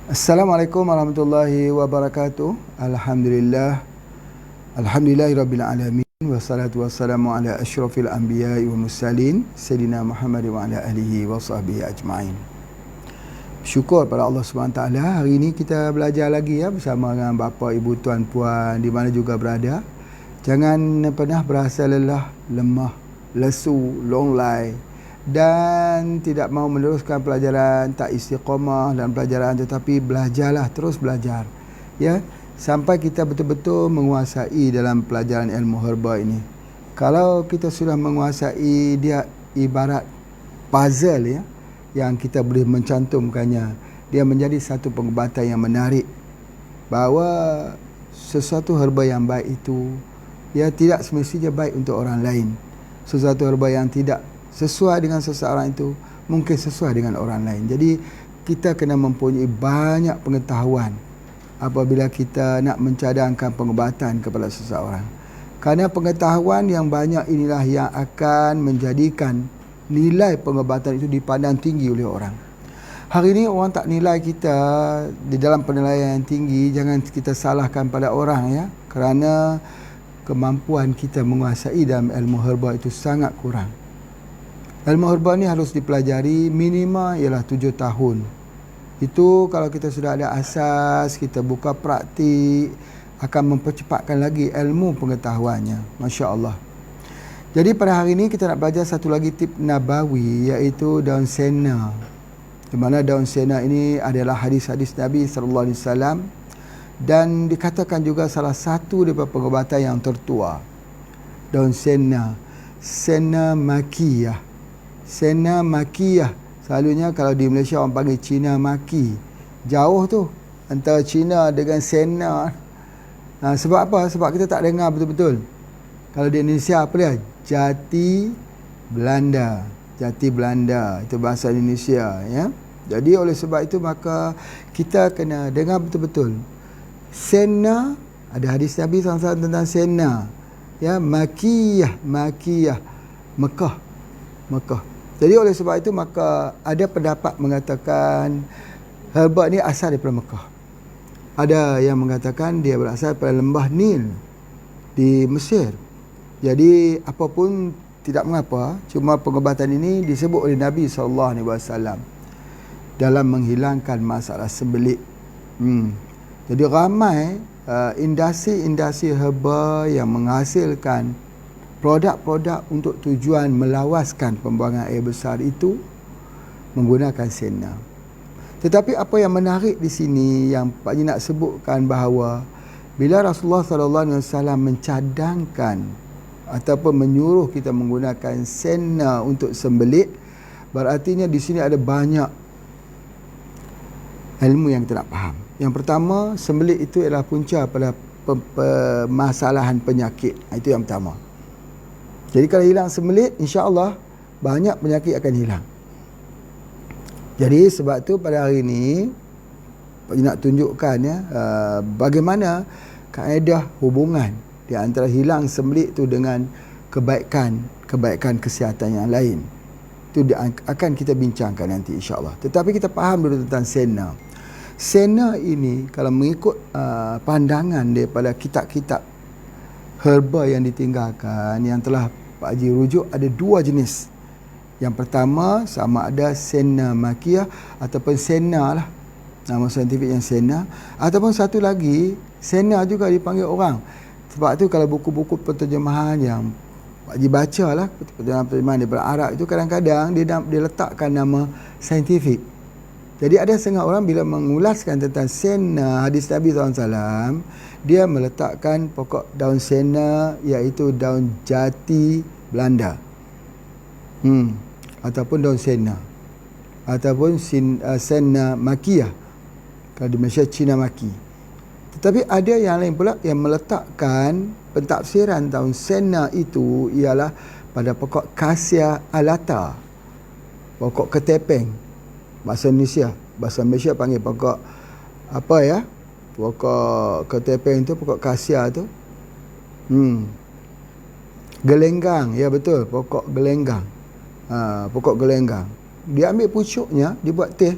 Assalamualaikum warahmatullahi wabarakatuh. Alhamdulillah. Alhamdulillahirabbil alamin wassalatu wassalamu ala asyrafil anbiya'i wal mursalin sayyidina Muhammad wa ala alihi wa sahbihi ajma'in. Syukur pada Allah SWT. Hari ini kita belajar lagi bersama dengan bapa, ibu, tuan, puan di mana juga berada. Jangan pernah berasa lelah, lemah, lesu, longlai dan tidak mahu meneruskan pelajaran, tak istiqamah dalam pelajaran, tetapi belajarlah, terus belajar sampai kita betul-betul menguasai dalam pelajaran ilmu herba ini. Kalau kita sudah menguasai, dia ibarat puzzle yang kita boleh mencantumkannya. Dia menjadi satu pengobatan yang menarik, bahawa sesuatu herba yang baik itu tidak semestinya baik untuk orang lain. Sesuatu herba yang tidak sesuai dengan seseorang itu mungkin sesuai dengan orang lain. Jadi kita kena mempunyai banyak pengetahuan apabila kita nak mencadangkan pengobatan kepada seseorang. Kerana pengetahuan yang banyak inilah yang akan menjadikan nilai pengobatan itu dipandang tinggi oleh orang. Hari ini orang tak nilai kita di dalam penilaian yang tinggi. Jangan kita salahkan pada orang kerana kemampuan kita menguasai dalam ilmu herba itu sangat kurang. Ilmu herba ni harus dipelajari minima ialah 7 tahun. Itu kalau kita sudah ada asas, kita buka praktik, akan mempercepatkan lagi ilmu pengetahuannya. Masya Allah. Jadi pada hari ini kita nak belajar satu lagi tip nabawi, iaitu daun sena. Di mana daun sena ini adalah hadis-hadis Nabi SAW dan dikatakan juga salah satu daripada pengobatan yang tertua. Daun sena, sena makiyah. Sena makiyah. Selalunya kalau di Malaysia orang panggil Cina maki. Jauh tu antara Cina dengan sena. Sebab apa? Sebab kita tak dengar betul-betul. Kalau di Indonesia apa dia? Jati Belanda. Jati Belanda. Itu bahasa Indonesia Jadi oleh sebab itu maka kita kena dengar betul-betul. Sena, ada hadis Nabi SAW tentang sena. Makiyah, makiyah. Mekah. Jadi oleh sebab itu maka ada pendapat mengatakan herba ni asal daripada Mekah. Ada yang mengatakan dia berasal daripada lembah Nil di Mesir. Jadi apapun tidak mengapa, cuma pengobatan ini disebut oleh Nabi SAW dalam menghilangkan masalah sembelit. Jadi ramai industri-industri herba yang menghasilkan produk-produk untuk tujuan melawaskan pembuangan air besar itu menggunakan sena. Tetapi apa yang menarik di sini yang Pak Haji nak sebutkan, bahawa bila Rasulullah SAW mencadangkan ataupun menyuruh kita menggunakan sena untuk sembelit, berartinya di sini ada banyak ilmu yang kita nak faham. Yang pertama, sembelit itu adalah punca pada permasalahan penyakit. Itu yang pertama. Jadi kalau hilang sembelit, insya-Allah banyak penyakit akan hilang. Jadi sebab tu pada hari ini nak tunjukkan bagaimana kaedah hubungan di antara hilang sembelit tu dengan kebaikan kesihatan yang lain. Itu akan kita bincangkan nanti insya-Allah. Tetapi kita faham dulu tentang sena. Sena ini kalau mengikut pandangan daripada kitab-kitab herba yang ditinggalkan, yang telah Pak Haji rujuk, ada 2 jenis. Yang pertama sama ada sena makiyah ataupun sena nama saintifik yang sena, ataupun satu lagi sena juga dipanggil orang. Sebab tu kalau buku-buku penterjemahan yang Pak Haji baca penterjemahan daripada Arab itu, kadang-kadang dia letakkan nama saintifik. Jadi ada setengah orang bila mengulaskan tentang sena hadis Nabi SAW, dia meletakkan pokok daun sena iaitu daun jati Belanda. Ataupun daun sena. Ataupun sena makiyah. Kalau di Malaysia Cina maki. Tetapi ada yang lain pula yang meletakkan pentafsiran daun sena itu ialah pada pokok Cassia alata. Pokok ketepeng. Bahasa Indonesia, bahasa Malaysia panggil pokok pokok ketepeng tu, pokok kasia tu. Gelenggang, ya betul, pokok gelenggang. Pokok gelenggang. Dia ambil pucuknya, dia buat teh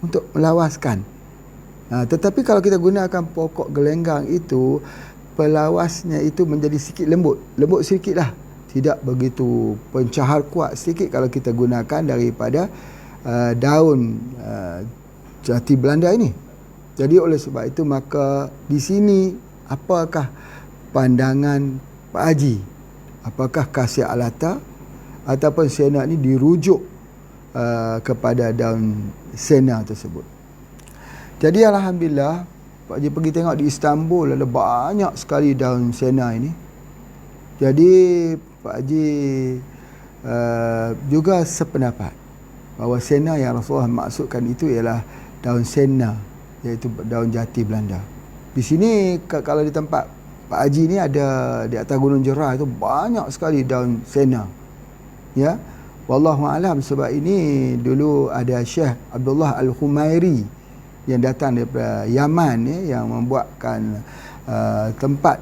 untuk melawaskan Tetapi kalau kita gunakan pokok gelenggang itu, pelawasnya itu menjadi sikit lembut sikit lah, tidak begitu pencahar kuat sikit kalau kita gunakan daripada daun jati Belanda ini. Jadi oleh sebab itu maka di sini apakah pandangan Pak Haji? Apakah khasiat alata ataupun sena ni dirujuk kepada daun sena tersebut? Jadi alhamdulillah Pak Haji pergi tengok di Istanbul, ada banyak sekali daun sena ini. Jadi Pak Haji juga sependapat bahawa sena yang Rasulullah maksudkan itu ialah daun sena, iaitu daun jati Belanda. Di sini kalau di tempat Pak Haji ni ada di atas Gunung Jerah itu banyak sekali daun sena. Ya. Wallahu alam, sebab ini dulu ada Syekh Abdullah Al-Humairi yang datang daripada Yaman yang membuatkan tempat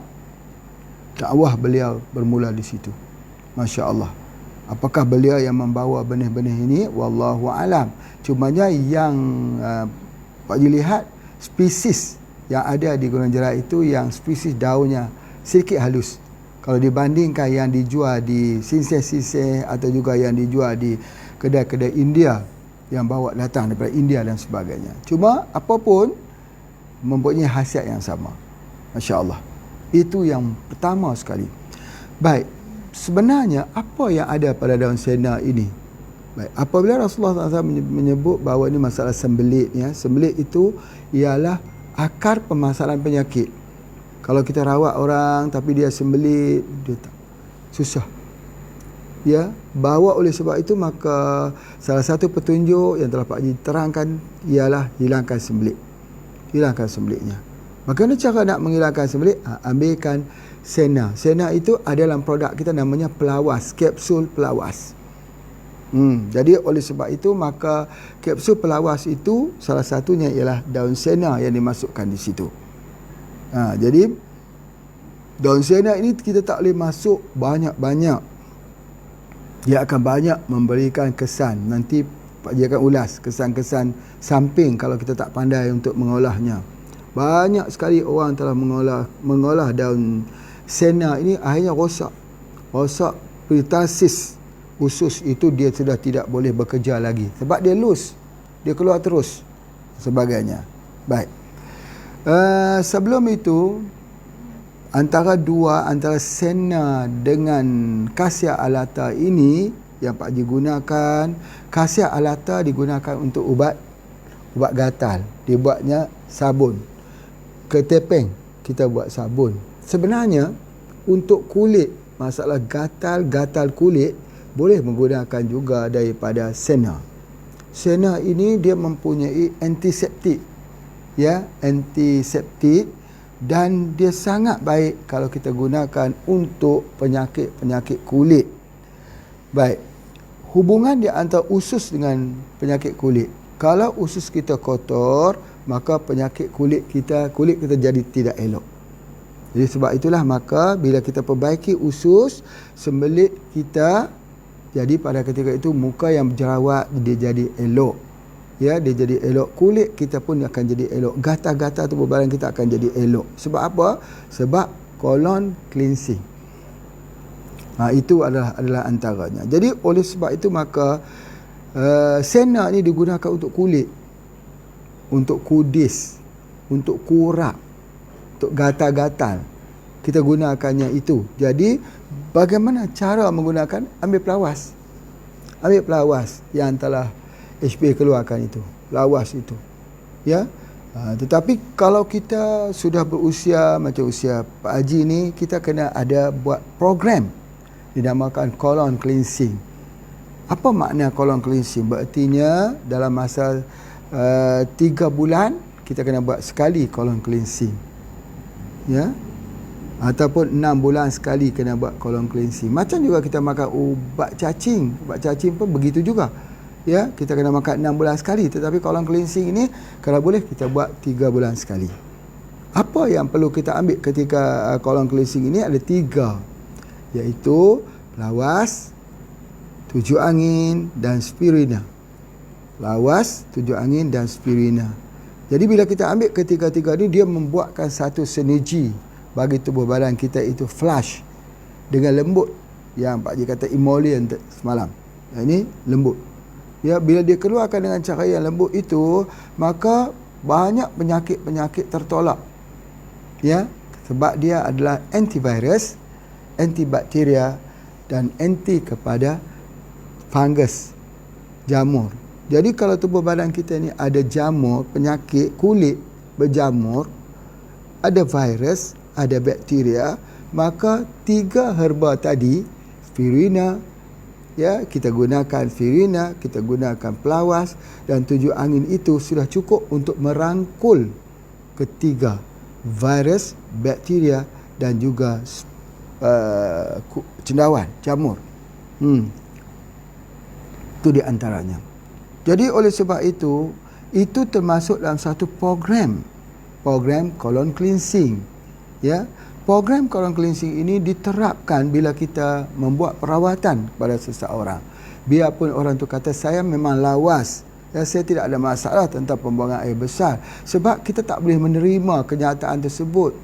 dakwah beliau bermula di situ. Masya Allah. Apakah beliau yang membawa benih-benih ini? Wallahu alam. Cumanya yang Pak Haji lihat spesies yang ada di Gunung Jerah itu yang spesies daunnya sedikit halus. Kalau dibandingkan yang dijual di sinseh-sinseh atau juga yang dijual di kedai-kedai India yang bawa datang daripada India dan sebagainya. Cuma apapun mempunyai khasiat yang sama. Masya Allah. Itu yang pertama sekali. Baik, sebenarnya apa yang ada pada daun sena ini? Baik, apabila Rasulullah SAW menyebut bahawa ini masalah sembelit, ya, sembelit itu ialah akar permasalahan penyakit. Kalau kita rawat orang tapi dia sembelit, dia tak, susah. Ya, bahawa oleh sebab itu maka salah satu petunjuk yang telah Pak Haji terangkan ialah hilangkan sembelit. Hilangkan sembelitnya. Bagaimana cara nak menghilangkan sembelit? Ambilkan sena. Sena itu ada dalam produk kita namanya pelawas, kapsul pelawas. Jadi oleh sebab itu maka kapsul pelawas itu salah satunya ialah daun sena yang dimasukkan di situ. Jadi daun sena ini kita tak boleh masuk banyak-banyak. Dia akan banyak memberikan kesan. Nanti Pak Haji akan ulas kesan-kesan samping kalau kita tak pandai untuk mengolahnya. Banyak sekali orang telah mengolah daun sena ini, akhirnya rosak. Rosak peritasis usus itu dia sudah tidak boleh bekerja lagi. Sebab dia loose. Dia keluar terus. Sebagainya. Baik. Sebelum itu, antara sena dengan khasiat alata ini yang Pak Haji gunakan, khasiat alata digunakan untuk ubat gatal. Dia buatnya sabun. Ketepeng kita buat sabun. Sebenarnya untuk kulit, masalah gatal kulit boleh menggunakan juga daripada sena. Sena ini dia mempunyai antiseptik. Ya, antiseptik. Dan dia sangat baik kalau kita gunakan untuk penyakit-penyakit kulit. Baik, hubungan di antara usus dengan penyakit kulit. Kalau usus kita kotor, maka penyakit kulit kita jadi tidak elok. Jadi sebab itulah maka bila kita perbaiki usus, sembelit kita, jadi pada ketika itu muka yang berjerawat dia jadi elok. Ya, dia jadi elok. Kulit kita pun akan jadi elok. Gatal-gatal tubuh badan kita akan jadi elok. Sebab apa? Sebab colon cleansing. Itu adalah antaranya. Jadi oleh sebab itu maka sena ni digunakan untuk kulit, untuk kudis, untuk kurap, untuk gatal-gatal. Kita gunakannya itu. Jadi bagaimana cara menggunakan? Ambil pelawas. Ambil pelawas yang telah HP keluarkan itu, lawas itu, ya. Tetapi kalau kita sudah berusia macam usia Pak Haji ni, kita kena ada buat program dinamakan colon cleansing. Apa makna colon cleansing? Berartinya dalam masa 3 bulan kita kena buat sekali colon cleansing, ya. Ataupun 6 bulan sekali kena buat colon cleansing. Macam juga kita makan ubat cacing pun begitu juga. Ya, kita kena makan 6 bulan sekali. Tetapi colon cleansing ini kalau boleh kita buat 3 bulan sekali. Apa yang perlu kita ambil ketika colon cleansing ini? Ada 3, iaitu lawas, tujuh angin dan spirina. Lawas, tujuh angin dan spirina. Jadi bila kita ambil ketiga-tiga ni, dia membuatkan satu sinergi bagi tubuh badan kita itu flush dengan lembut, yang Pak Haji kata emollient semalam. Ini lembut. Ya, bila dia keluarkan dengan cara yang lembut itu, maka banyak penyakit-penyakit tertolak. Ya, sebab dia adalah antivirus, antibakteria dan anti kepada fungus, jamur. Jadi kalau tubuh badan kita ni ada jamur, penyakit kulit berjamur, ada virus, ada bakteria, maka 3 herba tadi, spirulina, ya, kita gunakan spirulina, kita gunakan pelawas dan 7 angin itu sudah cukup untuk merangkul ketiga virus, bakteria dan juga cendawan, jamur. Itu di antaranya. Jadi oleh sebab itu termasuk dalam satu program colon cleansing. Ya, program colon cleansing ini diterapkan bila kita membuat perawatan kepada seseorang. Biarpun orang tu kata saya memang lawas, ya, saya tidak ada masalah tentang pembuangan air besar, sebab kita tak boleh menerima kenyataan tersebut.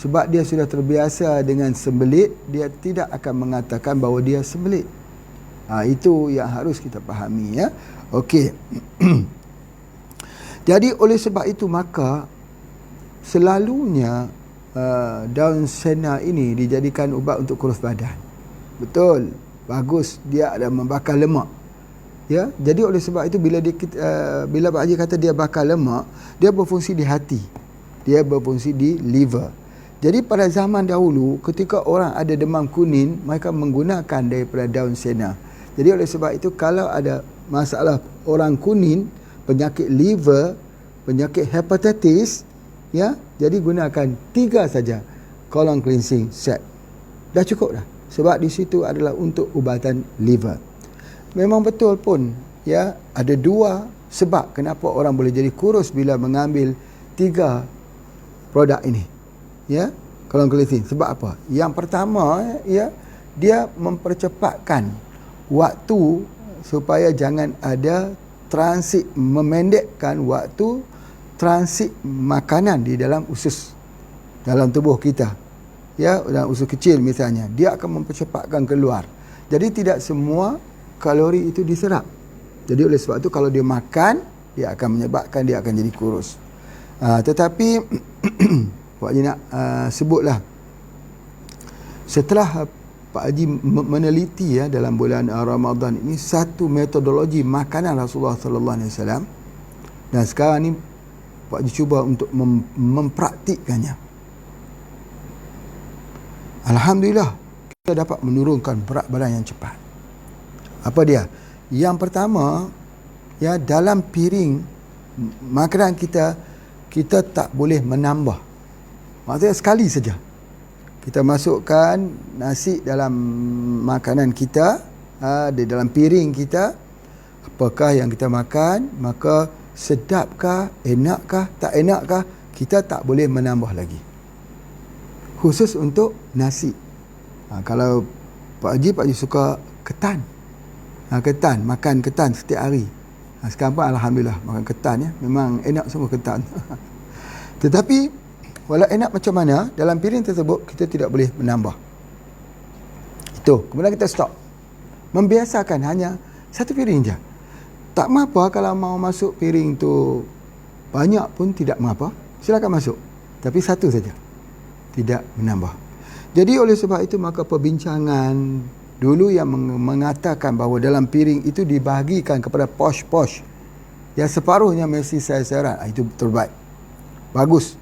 Sebab dia sudah terbiasa dengan sembelit, dia tidak akan mengatakan bahawa dia sembelit. Itu yang harus kita fahami, ya. Okey. Jadi oleh sebab itu maka selalunya daun sena ini dijadikan ubat untuk kurus badan. Betul, bagus, dia ada membakar lemak. Ya, jadi oleh sebab itu bila Pak Haji kata dia bakar lemak, dia berfungsi di hati, dia berfungsi di liver. Jadi pada zaman dahulu ketika orang ada demam kuning, mereka menggunakan daripada daun sena. Jadi oleh sebab itu kalau ada masalah orang kuning, penyakit liver, penyakit hepatitis, ya, jadi gunakan 3 saja colon cleansing set. Dah cukup dah. Sebab di situ adalah untuk ubatan liver. Memang betul pun, ya, ada 2 sebab kenapa orang boleh jadi kurus bila mengambil 3 produk ini. Ya, colon cleansing. Sebab apa? Yang pertama, ya, dia mempercepatkan waktu supaya jangan ada transit, memendekkan waktu transit makanan di dalam usus dalam tubuh kita. Ya, dalam usus kecil misalnya, dia akan mempercepatkan keluar. Jadi tidak semua kalori itu diserap. Jadi oleh sebab itu kalau dia makan, dia akan menyebabkan dia akan jadi kurus. Tetapi Pak Haji nak sebutlah, setelah Pak Haji meneliti, ya, dalam bulan Ramadan ini satu metodologi makanan Rasulullah sallallahu alaihi wasallam, dan sekarang ni Pak Haji cuba untuk mempraktikkannya. Alhamdulillah, kita dapat menurunkan berat badan yang cepat. Apa dia? Yang pertama, ya, dalam piring makanan kita tak boleh menambah. Maksudnya sekali saja kita masukkan nasi dalam makanan kita, di dalam piring kita, apakah yang kita makan, maka sedapkah, enakkah, tak enakkah, kita tak boleh menambah lagi. Khusus untuk nasi. Kalau Pak Haji suka ketan. Ketan, makan ketan setiap hari. Sekarang pun Alhamdulillah makan ketan, ya. Memang enak semua ketan. Tetapi walau enak macam mana, dalam piring tersebut kita tidak boleh menambah. Itu. Kemudian kita stop. Membiasakan hanya satu piring je. Tak mengapa kalau mau masuk piring tu banyak pun tidak mengapa. Silakan masuk. Tapi satu saja. Tidak menambah. Jadi oleh sebab itu maka perbincangan dulu yang mengatakan bahawa dalam piring itu dibahagikan kepada posh-posh. Yang separuhnya mesti sayur-sayuran. Itu terbaik. Bagus.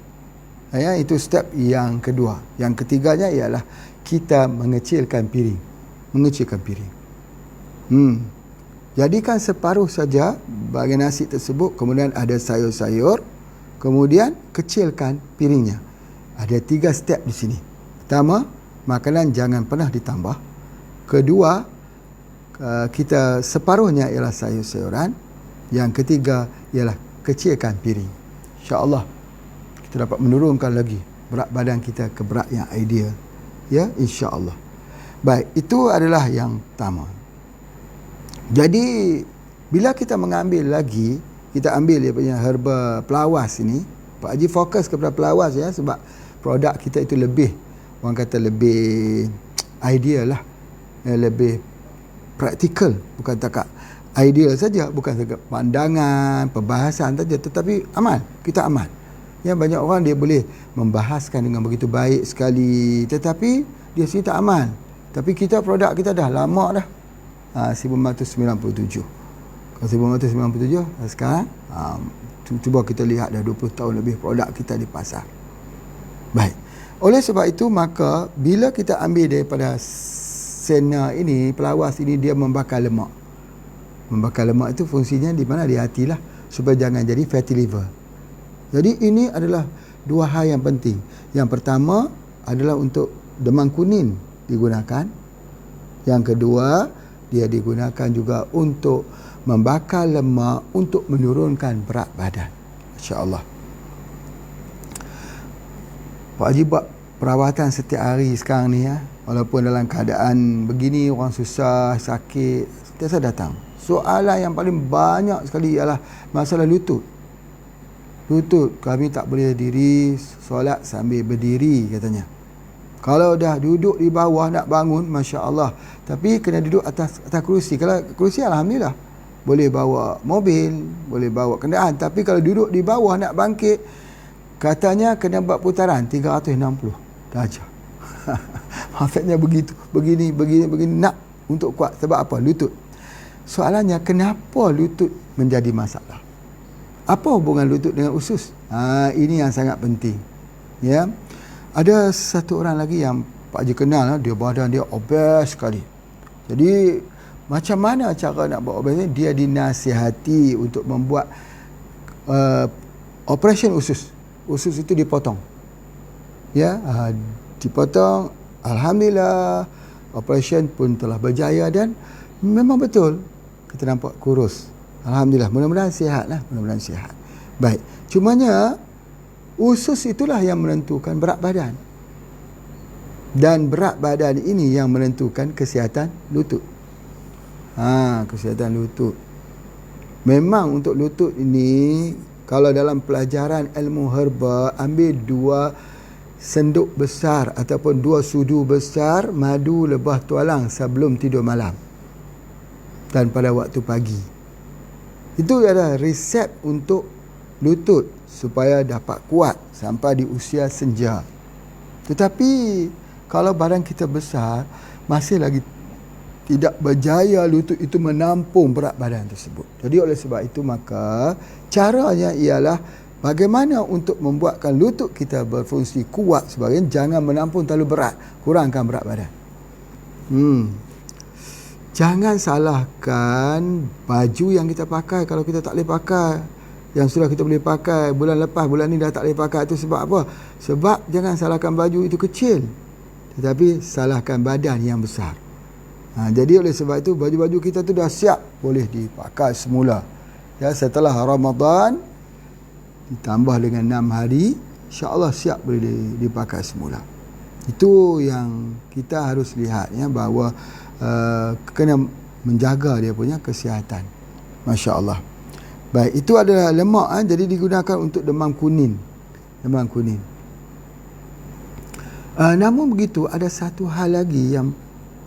Ya, itu step yang kedua. Yang ketiganya ialah kita mengecilkan piring. Mengecilkan piring. Jadikan separuh saja bahagian nasi tersebut, kemudian ada sayur-sayur, kemudian kecilkan piringnya. Ada 3 step di sini. Pertama, makanan jangan pernah ditambah. Kedua, kita separuhnya ialah sayur-sayuran. Yang ketiga ialah kecilkan piring. InsyaAllah kita dapat menurunkan lagi berat badan kita ke berat yang ideal. Ya, insya-Allah. Baik, itu adalah yang pertama. Jadi bila kita mengambil lagi kita ambil dia punya herba pelawas ini. Pak Haji fokus kepada pelawas ya, sebab produk kita itu lebih, orang kata lebih ideal lah, lebih praktikal, bukan takat ideal saja, bukan saja pandangan, perbahasan saja, tetapi amal, kita amal. Ya, banyak orang dia boleh membahaskan dengan begitu baik sekali, tetapi dia sendiri tak amal. Tapi kita, produk kita dah lama dah, 1997. Kalau 1997 sekarang, cuba kita lihat dah 20 tahun lebih produk kita di pasar. Baik, oleh sebab itu maka bila kita ambil daripada sena ini, pelawas ini, dia membakar lemak. Membakar lemak itu fungsinya di mana? Di hati lah, supaya jangan jadi fatty liver. Jadi ini adalah dua hal yang penting. Yang pertama adalah untuk demam kuning digunakan. Yang kedua, dia digunakan juga untuk membakar lemak, untuk menurunkan berat badan. Masya-Allah. Pak Haji buat perawatan setiap hari sekarang ni ya. Walaupun dalam keadaan begini, orang susah, sakit, sentiasa datang. Soalan yang paling banyak sekali ialah masalah lutut. Lutut, kami tak boleh diri solat sambil berdiri katanya. Kalau dah duduk di bawah nak bangun, Masya Allah. Tapi kena duduk atas kerusi. Kalau kerusi, Alhamdulillah, boleh bawa mobil, boleh bawa kenderaan. Tapi kalau duduk di bawah nak bangkit, katanya kena buat putaran 360 darjah. Maksudnya begitu, begini, nak untuk kuat. Sebab apa? Lutut. Soalannya, kenapa lutut menjadi masalah? Apa hubungan lutut dengan usus? Ini yang sangat penting. Ya. Ada satu orang lagi yang Pak Haji kenal, dia badan dia obes sekali. Jadi macam mana cara nak buat obes ni? Dia dinasihati untuk membuat operation usus. Usus itu dipotong. Ya, dipotong. Alhamdulillah, operation pun telah berjaya dan memang betul kita nampak kurus. Alhamdulillah, mudah-mudahan sihat lah, mudah-mudahan sihat. Baik, cumanya usus itulah yang menentukan berat badan. Dan berat badan ini yang menentukan kesihatan lutut. Kesihatan lutut. Memang untuk lutut ini, kalau dalam pelajaran ilmu herba, ambil 2 senduk besar ataupun 2 sudu besar madu lebah tualang sebelum tidur malam dan pada waktu pagi. Itu adalah resep untuk lutut supaya dapat kuat sampai di usia senja. Tetapi kalau badan kita besar, masih lagi tidak berjaya lutut itu menampung berat badan tersebut. Jadi oleh sebab itu maka caranya ialah bagaimana untuk membuatkan lutut kita berfungsi kuat sebagainya, jangan menampung terlalu berat, kurangkan berat badan. Jangan salahkan baju yang kita pakai kalau kita tak boleh pakai. Yang sudah kita boleh pakai bulan lepas, bulan ni dah tak boleh pakai. Itu sebab apa? Sebab jangan salahkan baju itu kecil, tetapi salahkan badan yang besar. Jadi oleh sebab itu baju-baju kita tu dah siap boleh dipakai semula. Ya, setelah Ramadan ditambah dengan 6 hari, insya-Allah siap boleh dipakai semula. Itu yang kita harus lihat ya, bahawa kena menjaga dia punya kesihatan. Masya-Allah. Baik, itu adalah lemak jadi digunakan untuk demam kuning. Demam kuning. Namun begitu, ada satu hal lagi yang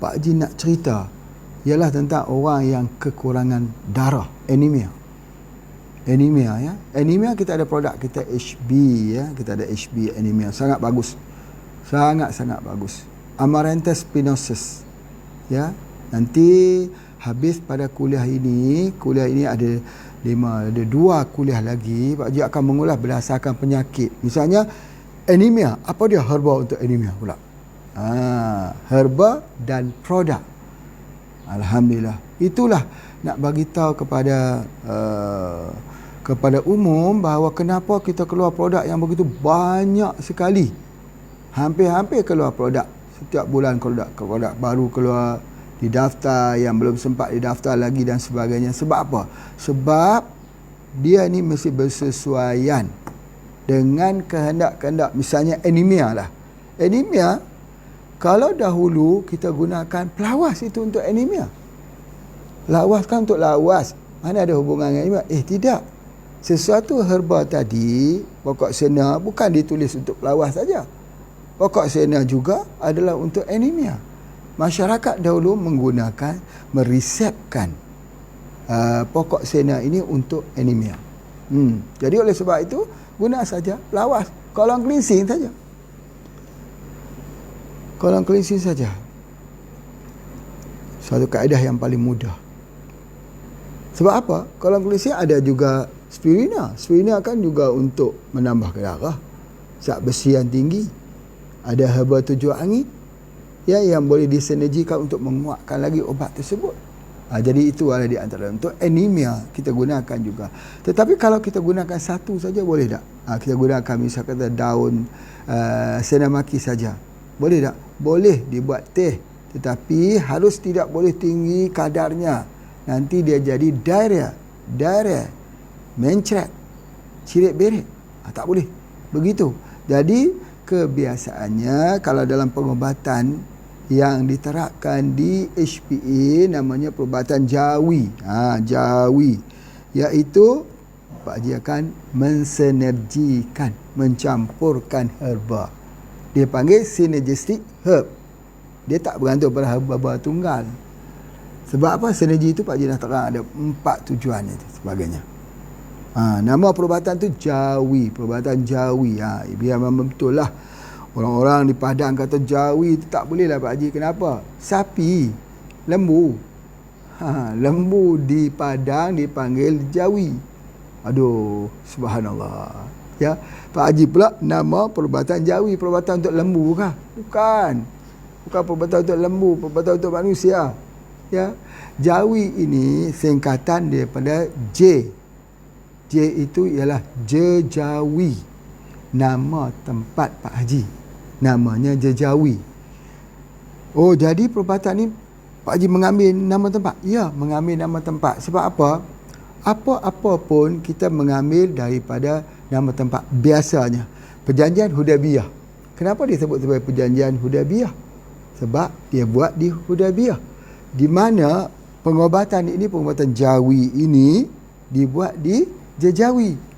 Pak Haji nak cerita, ialah tentang orang yang kekurangan darah, anemia. Anemia ya. Anemia kita ada produk kita HB ya, kita ada HB anemia, sangat bagus. Sangat-sangat bagus. Amaranthus spinosus. Ya, nanti habis pada kuliah ini ada 2 kuliah lagi. Pak Haji akan mengulas berdasarkan penyakit. Misalnya anemia, apa dia herba untuk anemia pula? Herba dan produk. Alhamdulillah. Itulah nak bagi tahu kepada umum bahawa kenapa kita keluar produk yang begitu banyak sekali. Hampir-hampir keluar produk. Setiap bulan produk baru keluar, didaftar, yang belum sempat didaftar lagi dan sebagainya. Sebab apa? Sebab dia ni mesti bersesuaian dengan kehendak-kehendak. Misalnya anemia lah. Anemia, kalau dahulu kita gunakan pelawas itu untuk anemia. Pelawas kan untuk lawas. Mana ada hubungan dengan anemia? Tidak. sesuatu herba tadi, pokok sena bukan ditulis untuk pelawas saja. Pokok sena juga adalah untuk anemia. Masyarakat dahulu menggunakan, meresepkan pokok sena ini untuk anemia. Jadi oleh sebab itu, guna saja pelawas. Kolon cleansing saja. Kolon cleansing saja. Satu kaedah yang paling mudah. Sebab apa? Kolon cleansing ada juga spirulina. Spirulina kan juga untuk menambah darah. Zat besi yang tinggi. Ada herba tujuh angin yang boleh disinergikan untuk menguatkan lagi obat tersebut. Jadi itu adalah di antara untuk anemia kita gunakan juga. Tetapi kalau kita gunakan satu saja boleh tak? Kita gunakan misalkan kata daun senamaki saja. Boleh tak? Boleh dibuat teh. Tetapi harus tidak boleh tinggi kadarnya. Nanti dia jadi diarrhea, mencret, cirit berit. Tak boleh. Begitu. Jadi kebiasaannya kalau dalam pengobatan yang diterapkan di HPA namanya perubatan jawi. Jawi. Iaitu Pak Haji akan mensinergikan, mencampurkan herba. Dia panggil synergistic herb. Dia tak bergantung pada herba tunggal. Sebab apa? Sinergi itu Pak Haji dah terang ada 4 tujuannya sebagainya. Nama perubatan tu jawi, perubatan jawi. Biar memang betul lah. Orang-orang di Padang kata jawi itu tak boleh lah Pak Haji. Kenapa? Sapi, lembu. Lembu di Padang dipanggil jawi. Aduh, subhanallah. Ya, Pak Haji pula nama perubatan jawi, perubatan untuk lembu kah? Bukan. Bukan perubatan untuk lembu, perubatan untuk manusia. Ya. Jawi ini singkatan daripada J. J itu ialah Jejawi. Nama tempat Pak Haji. Namanya Jejawi. Oh, jadi perubatan ni Pak Haji mengambil nama tempat? Ya, mengambil nama tempat. Sebab apa? Apa-apa pun kita mengambil daripada nama tempat. Biasanya Perjanjian Hudaybiyah. Kenapa disebut sebagai Perjanjian Hudaybiyah? Sebab dia buat di Hudaybiyah, di mana pengobatan ini, pengobatan jawi ini dibuat di Jejawi.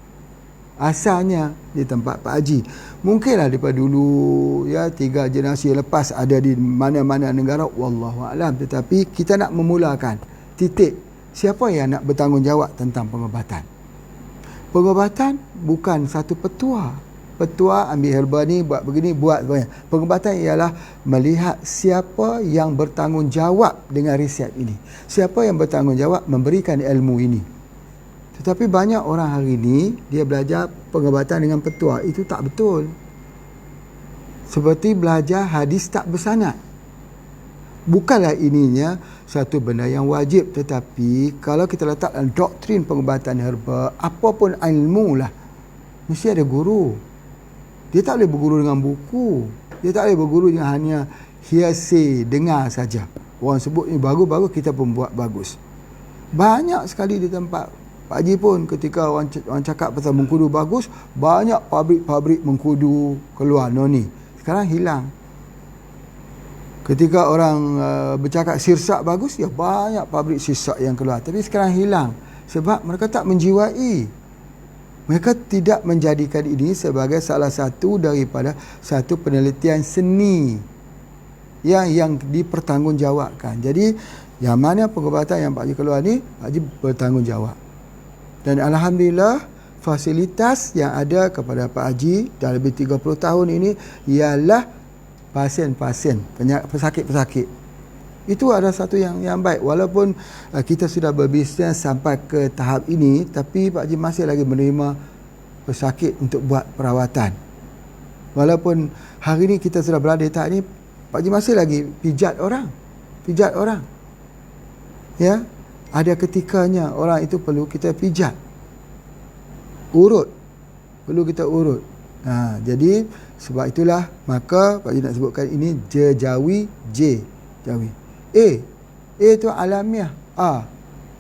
Asalnya di tempat Pak Haji. Mungkinlah daripada dulu 3 generasi lepas ada di mana-mana negara, wallahu a'lam. Tetapi kita nak memulakan titik siapa yang nak bertanggungjawab tentang pengobatan. Pengobatan bukan satu petua. Petua ambil herba ni, buat begini, buat sebagainya. Pengobatan ialah melihat siapa yang bertanggungjawab dengan resep ini. Siapa yang bertanggungjawab memberikan ilmu ini. Tetapi banyak orang hari ini dia belajar pengobatan dengan petua. Itu tak betul. Seperti belajar hadis tak bersanad. Bukanlah ininya satu benda yang wajib, tetapi kalau kita letak dalam doktrin pengobatan herba, apapun ilmu lah, mesti ada guru. Dia tak boleh berguru dengan buku. Dia tak boleh berguru dengan hanya hearsay, dengar saja. Orang sebut ni bagus-bagus, kita pun buat bagus. Banyak sekali di tempat Pak Haji pun ketika orang cakap pasal mengkudu bagus, banyak pabrik-pabrik mengkudu keluar noni. Sekarang hilang. Ketika orang bercakap sirsak bagus, banyak pabrik sirsak yang keluar. Tapi sekarang hilang. Sebab mereka tak menjiwai. Mereka tidak menjadikan ini sebagai salah satu daripada satu penelitian seni yang dipertanggungjawabkan. Jadi, yang mana pengobatan yang Pak Haji keluar ni, Pak Haji bertanggungjawab. Dan alhamdulillah, fasilitas yang ada kepada Pak Haji dah lebih 30 tahun ini ialah pasien-pasien, pesakit-pesakit. Itu adalah satu yang baik. Walaupun kita sudah berbisnes sampai ke tahap ini, tapi Pak Haji masih lagi menerima pesakit untuk buat perawatan. Walaupun hari ini kita sudah berada di tahap ini, Pak Haji masih lagi pijat orang. Ya, ada ketikanya orang itu perlu kita pijat. Perlu kita urut. Jadi sebab itulah maka Pak Haji nak sebutkan ini Jejawi, Jawi. A tu alamiah.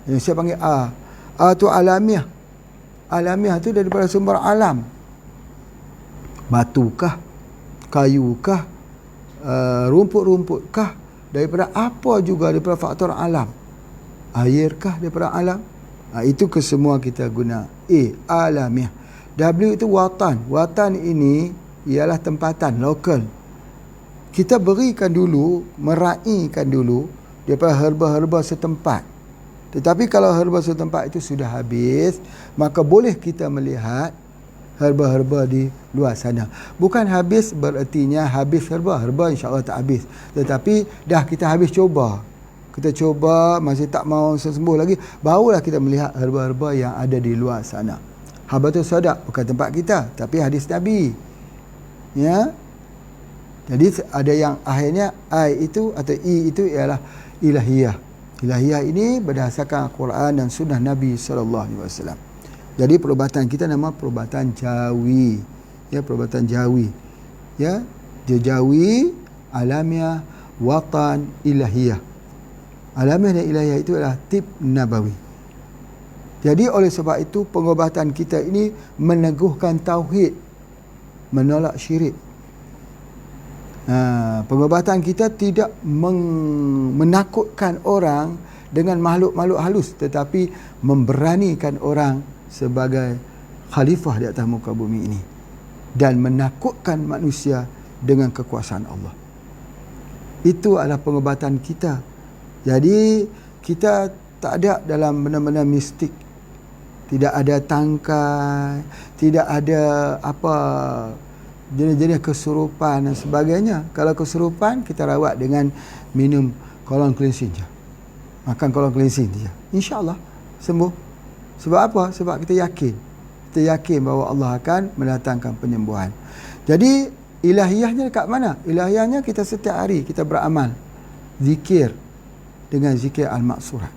Yang saya panggil A tu alamiah. Alamiah tu daripada sumber alam. Batukah, kayukah, rumput-rumputkah, daripada apa juga daripada faktor alam. Airkah daripada alam. Itu kesemua kita guna. Alamiah. W itu watan. Watan ini ialah tempatan, lokal. Kita berikan dulu, meraihkan dulu daripada herba-herba setempat. Tetapi kalau herba setempat itu sudah habis, maka boleh kita melihat herba-herba di luar sana. Bukan habis berertinya habis herba. Herba insya-Allah tak habis. Tetapi dah kita habis coba. Kita coba masih tak mau sembuh lagi, barulah kita melihat herba-herba yang ada di luar sana. Habatus Sauda bukan tempat kita, tapi hadis Nabi. Ya. Jadi ada yang akhirnya I itu atau I itu ialah ilahiyah. Ilahiyah ini berdasarkan Al-Quran dan sunnah Nabi SAW. Jadi perubatan kita nama perubatan jawi. Ya, perubatan jawi. Ya, jawi, alamiah, watan, ilahiyah. Alamiah dan ilahiyah itu adalah tib nabawi. Jadi oleh sebab itu pengobatan kita ini meneguhkan tauhid, menolak syirik. Pengobatan kita tidak menakutkan orang dengan makhluk-makhluk halus, tetapi memberanikan orang sebagai khalifah di atas muka bumi ini dan menakutkan manusia dengan kekuasaan Allah. Itu adalah pengobatan kita. Jadi kita tak ada dalam benda-benda mistik. Tidak ada tangkai, tidak ada apa jenis-jenis kesurupan dan sebagainya. Kalau kesurupan kita rawat dengan minum kolon cleansing je. Makan kolon cleansing je. InsyaAllah sembuh. Sebab apa? Sebab kita yakin. Kita yakin bahawa Allah akan mendatangkan penyembuhan. Jadi ilahiyahnya dekat mana? Ilahiyahnya kita setiap hari kita beramal. Zikir dengan zikir al-maksurat.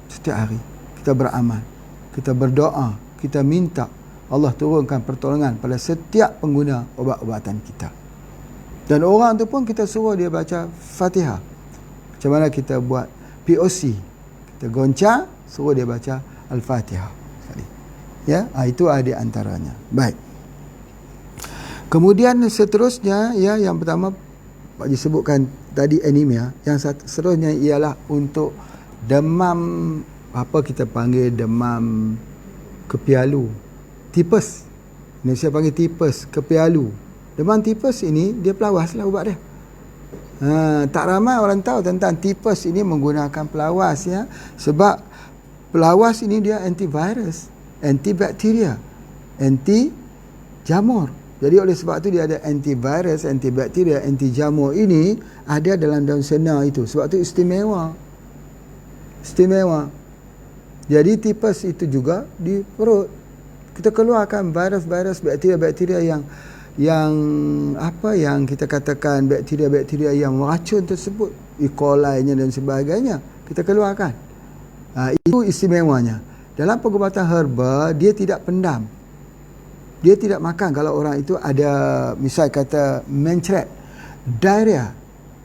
Setiap hari kita beramal. Kita berdoa. Kita minta Allah turunkan pertolongan pada setiap pengguna obat-obatan kita. Dan orang tu pun kita suruh dia baca Fatihah. Macam mana kita buat POC. Kita goncang, suruh dia baca Al-Fatihah. Ya, itu ada antaranya. Baik. Kemudian seterusnya, ya, yang pertama Pak Haji sebutkan tadi anemia. Yang seterusnya ialah untuk demam, apa kita panggil demam kepialu. Tipes. Indonesia panggil tipes, kepialu. Demam tipes ini, dia pelawas lah ubat dia. Tak ramai orang tahu tentang tipes ini menggunakan pelawas, ya. Sebab pelawas ini dia antivirus, antibakteria, anti jamur. Jadi oleh sebab itu dia ada antivirus, antibakteria, anti jamur ini ada dalam daun sena itu. Sebab itu istimewa. Istimewa. Jadi tipes itu juga di perut. Kita keluarkan virus-virus, bakteria-bakteria yang kita katakan bakteria-bakteria yang meracun tersebut, E. coli-nya dan sebagainya, kita keluarkan. Itu istimewanya. Dalam pengobatan herba, dia tidak pendam. Dia tidak makan kalau orang itu ada, misal kata mencret, diarrhea,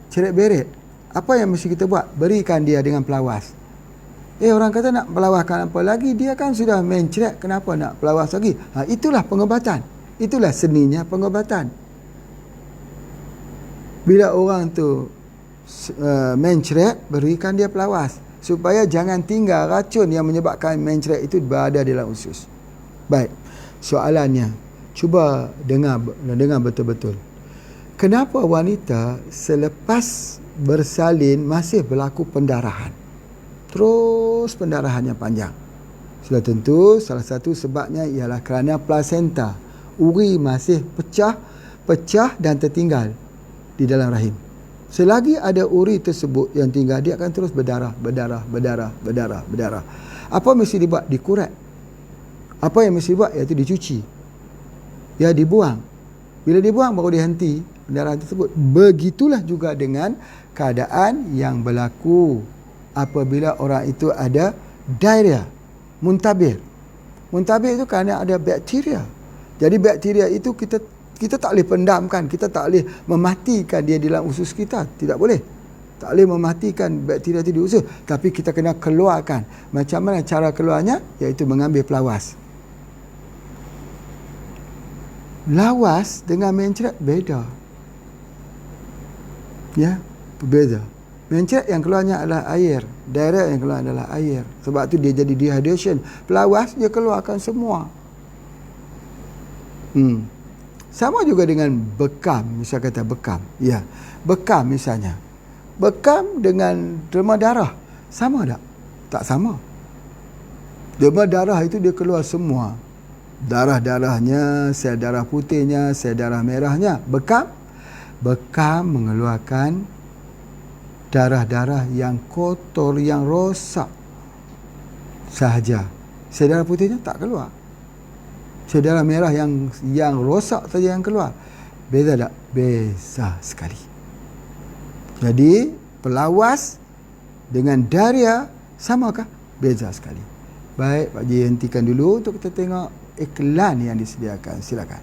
ceret beret. Apa yang mesti kita buat? Berikan dia dengan pelawas. Orang kata nak pelawaskan apa lagi? Dia kan sudah mencret, kenapa nak pelawas lagi? Itulah pengobatan. Itulah seninya pengobatan. Bila orang tu mencret, berikan dia pelawas. Supaya jangan tinggal racun yang menyebabkan mencret itu berada dalam usus. Baik, soalannya, cuba dengar betul-betul. Kenapa wanita selepas bersalin masih berlaku pendarahan? Terus pendarahan yang panjang. Sudah tentu salah satu sebabnya ialah kerana plasenta, uri masih pecah dan tertinggal di dalam rahim. Selagi ada uri tersebut yang tinggal, dia akan terus berdarah. Apa mesti dibuat? Dikurat. Apa yang mesti dibuat? Iaitu dicuci. Ya, dibuang. Bila dibuang baru dihenti pendarahan tersebut. Begitulah juga dengan keadaan yang berlaku apabila orang itu ada diarrhea, muntabir. Muntabir itu kerana ada bakteria. Jadi bakteria itu kita tak boleh pendamkan, kita tak boleh mematikan dia di dalam usus kita. Tidak boleh. Tak boleh mematikan bakteria itu di usus. Tapi kita kena keluarkan. Macam mana cara keluarnya? Iaitu mengambil pelawas. Lawas dengan mencret beda. Ya, berbeza. Mencret yang keluarnya adalah air. Direct yang keluar adalah air. Sebab tu dia jadi dehydration. Pelawas dia keluarkan semua. Sama juga dengan bekam. Misal kata bekam. Ya, bekam misalnya. Bekam dengan derma darah. Sama tak? Tak sama. Derma darah itu dia keluar semua. Darah-darahnya, sel darah putihnya, sel darah merahnya. Bekam mengeluarkan darah-darah yang kotor, yang rosak sahaja. Sel darah putihnya tak keluar. Sel darah merah yang rosak saja yang keluar. Beza tak? Beza sekali. Jadi pelawas dengan daria samakah? Beza sekali. Baik, Pak Ji hentikan dulu untuk kita tengok iklan yang disediakan. Silakan.